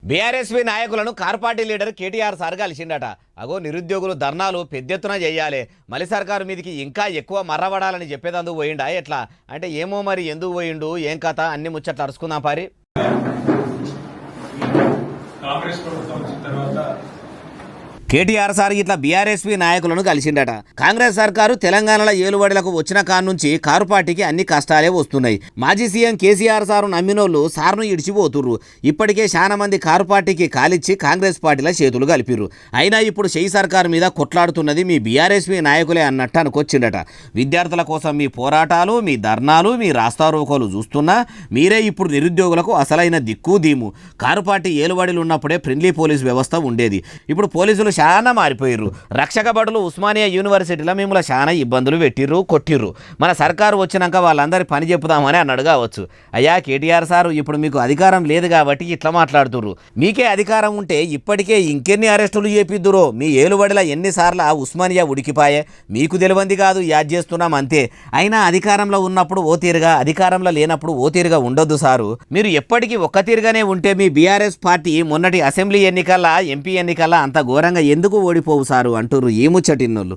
BRSP నాయకులను car party leader KTR sir కలిసిండట. అగో నిరుద్యోగులు ధర్నాలు పెద్దెత్తున చేయాలి, మలి సర్కారు మీదికి ఇంకా ఎక్కువ మర్రబడాలని చెప్పేదందుకు పోయిండా ఎట్లా అంటే ఏమో మరి ఎందుకు పోయిండు ఏం కథ అన్ని ముచ్చట్లు అరుచుకుందాం పారి. కాంగ్రెస్ ప్రభుత్వం వచ్చిన తర్వాత కేటీఆర్ సార్ ఇట్లా బీఆర్ఎస్పీ నాయకులను కలిసిండట. కాంగ్రెస్ సర్కారు తెలంగాణలో ఏలుబడిలకు వచ్చిన కాడ నుంచి కారు పార్టీకి అన్ని కష్టాలే వస్తున్నాయి. మాజీ సీఎం కేసీఆర్ సారు నమ్మినోళ్ళు సార్ను ఇడిచిపోతుర్రు. ఇప్పటికే చాలా మంది కారు పార్టీకి కాలిచ్చి కాంగ్రెస్ పార్టీలో చేతులు కలిపిర్రు. అయినా ఇప్పుడు షెయి సర్కారు మీద కొట్లాడుతున్నది మీ బీఆర్ఎస్పీ నాయకులే అన్నట్టు అనుకొచ్చిండట. విద్యార్థుల కోసం మీ పోరాటాలు, మీ ధర్నాలు, మీ రాస్తారోకోలు చూస్తున్నా మీరే ఇప్పుడు నిరుద్యోగులకు అసలైన దిక్కు దీము. కారు పార్టీ ఏలుబడిలు ఉన్నప్పుడే ఫ్రెండ్లీ పోలీస్ వ్యవస్థ ఉండేది. ఇప్పుడు పోలీసులు చాలా మారిపోయిర్రు. రక్షక భటులు ఉస్మానియా యూనివర్సిటీలో మిమ్మల్ని చాలా ఇబ్బందులు పెట్టిర్రు, కొట్టిర్రు. మన సర్కారు వచ్చినాక వాళ్ళందరి పని చెప్పుదామని అన్నాడు కావచ్చు. అయ్యా కేటీఆర్ సారు ఇప్పుడు మీకు అధికారం లేదు కాబట్టి ఇట్లా మాట్లాడుతుర్రు. మీకే అధికారం ఉంటే ఇప్పటికే ఇంకెన్ని అరెస్టులు చేపిద్దురో. మీ ఏలుబడిలో ఎన్నిసార్లు ఉస్మానియా ఉడికిపాయే మీకు తెలియంది కాదు, యాద్ చేస్తున్నాం అంతే. అయినా అధికారంలో ఉన్నప్పుడు ఓ తీరుగా, అధికారంలో లేనప్పుడు ఓ తీరుగా ఉండొద్దు సారు. మీరు ఎప్పటికీ ఒక్క తీరుగానే ఉంటే మీ బీఆర్ఎస్ పార్టీ మొన్నటి అసెంబ్లీ ఎన్నికల్లా, ఎంపీ ఎన్నికల్లా అంత ఘోరంగా ఎందుకు ఓడిపోవు సారు అంటుర్రు ఈ ముచ్చటిన్నోళ్ళు.